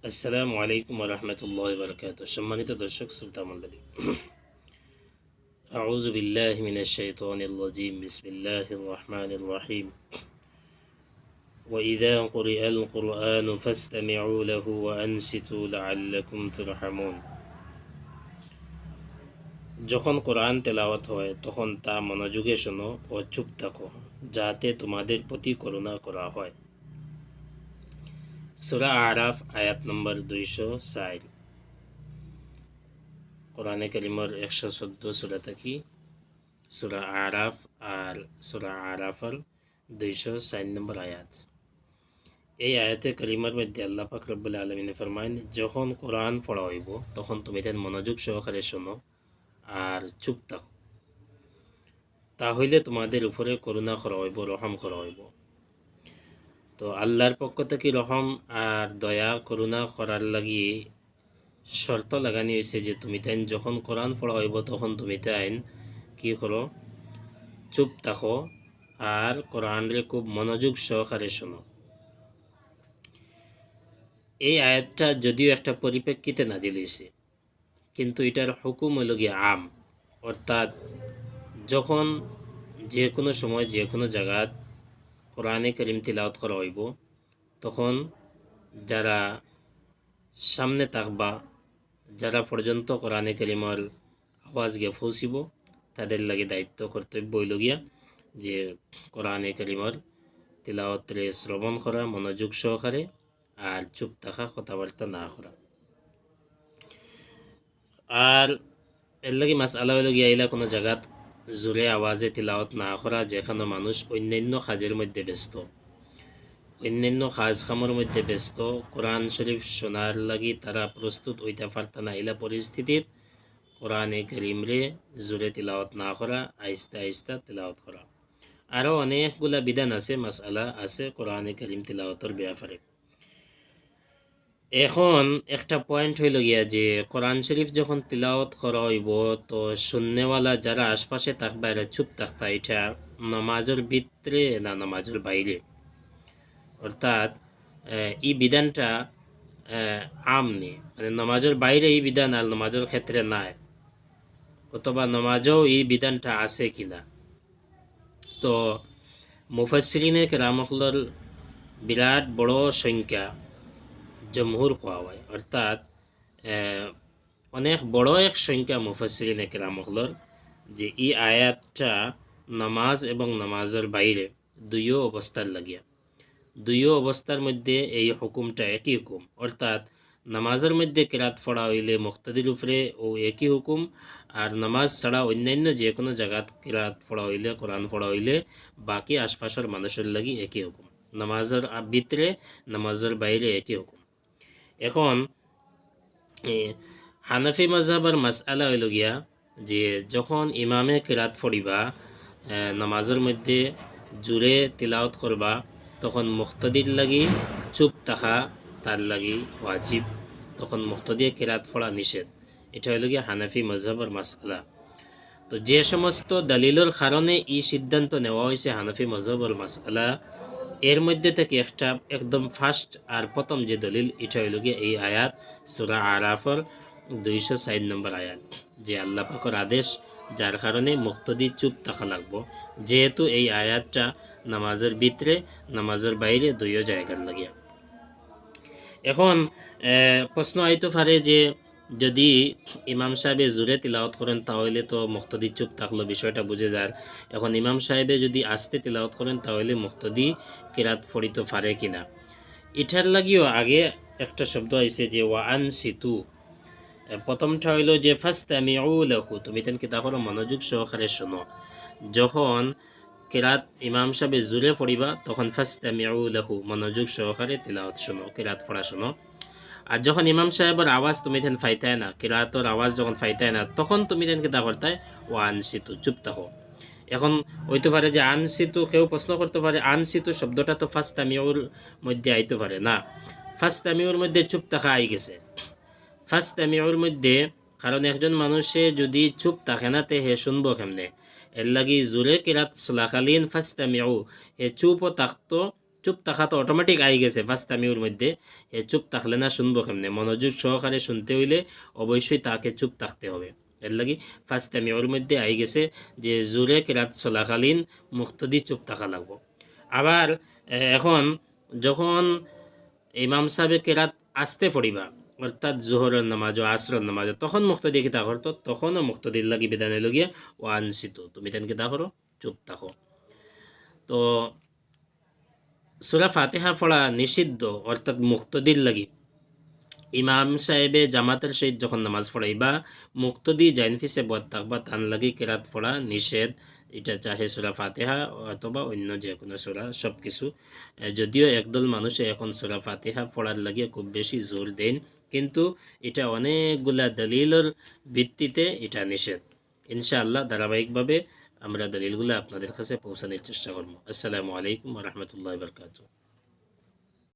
আসসালামু আলাইকুম ওয়া রাহমাতুল্লাহি ওয়া বারাকাতুহু। সম্মানিত দর্শক শ্রোতা মণ্ডলী, আউযু বিল্লাহি মিনাশ শাইতানির রাজীম। বিসমিল্লাহির রহমানির রহিম। ওয়া ইযা কুরিআল কুরআনু ফাসতামি'উ লাহু ওয়া আনসিতু লাআল্লাকুম তুরহামুন। যখন কোরআন তেলাওয়াত হয় তখন তা মনোযোগে শোনো ও চুপ থাকো, যাতে তোমাদের প্রতি করুণা করা হয়। সূরা আরাফ আয়াত নম্বর 204। কোরআনে কারিমের 114 সূরা থাকি সূরা আরাফ আর সূরা আরাফের 204 নম্বর আয়াত। এই আয়াতে কারিমার মধ্যে আল্লাহ পাক রব্বুল আলামিন ফরমায়, যখন কোরআন পড়া হইব তখন তুমি তার মনোযোগ সহকারে শোনো আর চুপ থাকো, তাহলে তোমাদের উপরে করুণা করা হইব, রহম করা হইব। তো আল্লাহর পক্ষ থেকে রহম আর দয়া করুণা করার লাগি শর্ত লাগানি হয়েছে যে তুমি তাইন যখন কোরআন পড়া হইব তখন তুমি তাইন কি করো, চুপ থাকো আর কোরআনরে খুব মনোযোগ সহকারে শোনো। এই আয়াতটা যদিও একটা পরিপ্রেক্ষিতে নাজিল হয়েছে, কিন্তু এটার হুকুম হইল গিয়ে আম, অর্থাৎ যখন যে কোনো সময় যে কোনো জায়গাত কোরআনে করিম তিলাওয়াত করা হইব তখন যারা সামনে থাকবা, যারা পর্যন্ত কোরআনে করিমের আওয়াজ গিয়ে পৌঁছিব, তাদের লাগে দায়িত্ব কর্তব্য হইল গিয়া যে কোরআনে করিমের তিলাওয়াতরে শ্রবণ করা মনোযোগ সহকারে আর চুপ থাকা, কথাবার্তা না করা। আর এর লাগে মাসআলা হইল গিয়া আইলা কোনো জায়গাত জোরে আওয়াজে তিলাওয়াত না করা, যেখানে মানুষ অন্যান্য কাজের মধ্যে ব্যস্ত, অন্যান্য কাজ কামের মধ্যে ব্যস্ত, কোরআন শরীফ শোনার লাগি তারা প্রস্তুত হইতে পারতা না। এলা পরিস্থিতির কোরআনে কারীমরে জোরে তিলাওয়াত না করা, আইস্তা আইস্তা তিলাওয়াত করা। আরও অনেকগুলা বিধান আছে, মাসআলা আছে কোরআনে কারীম তিলাওয়াতের ব্যাপারে। এখন একটা পয়েন্ট হইল গিয়া যে কোরআন শরীফ যখন তিলাওয়াত করা হইব তো শুননেওয়ালা যারা আশপাশে থাকবা এরা চুপ থাকতা, এটা নামাজের ভিতরে না নামাজের বাইরে। অর্থাৎ এই বিধানটা আমনি, মানে নামাজের বাইরে এই বিধান আর নামাজের ক্ষেত্রে নাই, অথবা নামাজেও এই বিধানটা আছে কিনা। তো মুফাসসিরিনে কেরামহলর বিরাট বড় সংখ্যা জমহুর কোয়া হয়, অর্থাৎ অনেক বড় এক সংখ্যা মুফাসসিরিনে কেরামহলর যে এই আয়াতটা নামাজ এবং নামাজের বাইরে দুইও অবস্থার লাগিয়া, দুইও অবস্থার মধ্যে এই হুকুমটা একই হুকুম। অর্থাৎ নামাজের মধ্যে কেরাত পড়া হইলে মুক্তাদির উপরে ও একই হুকুম, আর নামাজ ছাড়া অন্যান্য যে কোনো জায়গাত কেরাত পড়া হইলে, কোরআন পড়া হইলে বাকি আশপাশের মানুষের লাগি একই হুকুম। নামাজের ভিতরে নামাজের বাইরে একই হুকুম। এখন হানাফি মাযহাবের মাসআলা হইল গিয়া যে যখন ইমামে কেরাত পড়িবা, নামাজের মধ্যে জুড়ে তিলাওয়াত করবা, তখন মুক্তাদির লাগি চুপ থাকা তার লাগি ওয়াজিব, তখন মুক্তাদিয়ে কেরাত পড়া নিষেধ। এটা হইল গিয়া হানাফি মাযহাবের মাসআলা। তো যে সমস্ত দলিলের কারণে এই সিদ্ধান্ত নেওয়া হয়েছে হানাফি মাযহাবের মাসআলা, এর মধ্যে থেকে একটা একদম ফার্স্ট আর প্রথম যে দলিল এটা হইল গিয়া এই আয়াত সূরা আরাফের 204 নম্বর আয়াত, যে আল্লাহ পাকের আদেশ যার কারণে মুক্তাদি চুপ থাকা লাগবো, যেহেতু এই আয়াতটা নামাজের ভিতরে নামাজের বাইরে দুইও জায়গার লাগিয়া। এখন প্রশ্ন আইতে পারে যে যদি ইমাম সাহেবে জোরে তিলাওয়াত করেন তাহলে তো মুক্তাদি চুপ থাকলো, বিষয়টা বুঝে যায়। এখন ইমাম সাহেবে যদি আস্তে তিলাওয়াত করেন তাহলে মুক্তাদি কিরাত পড়িতে পারে কিনা, এটার লাগিও আগে একটা শব্দ আইছে যে ওয়ানসিতু। প্রথমটা হইল যে ফাসতামিউ লাহু, তুমি তেন কিতা করো মনোযোগ সহকারে শোনো। যখন কিরাত ইমাম সাহেবে জোরে পড়িবা তখন ফাসতামিউ লাহু, মনোযোগ সহকারে তিলাওয়াত শোনো, কিরাত পড়া শোনো। আর যখন ইমাম সাহেবের আওয়াজ তুমি তেন ফাইতায় না, কিরাতর আওয়াজ যখন ফাইতায় না, তখন তুমি তেন কিতা করতায় ও আনসিতু, চুপ থাকো। এখন হইতে পারে যে আনসিতু, কেউ প্রশ্ন করতে পারে আনসিতু শব্দটা তো ফাসতামিউর মধ্যে আইতে পারে না, ফাসতামিউর মধ্যে চুপ থাকা আই গেছে। ফাসতামিউর মধ্যে, কারণ একজন মানুষে যদি চুপ থাকে না তে হে শুনবো কেমনে, এর লাগি জোরে কিরাত চলাকালীন ফাসতামিউ হে চুপও থাকতো চুপ থাকা তো অটোমেটিক আই গেছে ফাস্তামিউর মধ্যে, এ চুপ থাকলে না শুনবো কেমনে? মনোযোগ সহকারে শুনতে হইলে অবশ্যই তাকে চুপ থাকতে হবে। এর লাগি ফাস্তামিউর মধ্যে আই গেছে যে জোরে কেরাত চলাকালীন মুক্তদি চুপ থাকা লাগবো। আবার এখন যখন ইমাম সাহেবে কেরাত আসতে পড়িবা, অর্থাৎ জোহরের নামাজ ও আসরের নামাজ, তখন মুক্তদি কিতা করতো? তখনও মুক্তদির লাগি বিধান হইল গিয়া ও আনসিত, তুমি তেন কিতা করো? চুপ থাকো। তো সূরা ফাতিহা পড়া নিষিদ্ধ, অর্থাৎ মুক্তদির লাগি ইমাম সাহেবে জামাতের সহিত যখন নামাজ পড়াইবা মুক্তদি জাইনফিসে বদ থাকবা, তান লাগি কেরাত পড়া নিষেধ। এটা চাহে সূরা ফাতিহা অথবা অন্য যে কোনো সূরা, সব কিছু। যদিও একদল মানুষে এখন সূরা ফাতিহা পড়ার লাগিয়ে খুব বেশি জোর দেন, কিন্তু এটা অনেকগুলা দলিলের ভিত্তিতে এটা নিষেধ। ইনশাআল্লাহ ধারাবাহিকভাবে আমরা দলিলগুলো আপনাদের কাছে পৌঁছানোর চেষ্টা করব। আসসালামু আলাইকুম ওয়া রাহমাতুল্লাহি ওয়া বারাকাতুহু।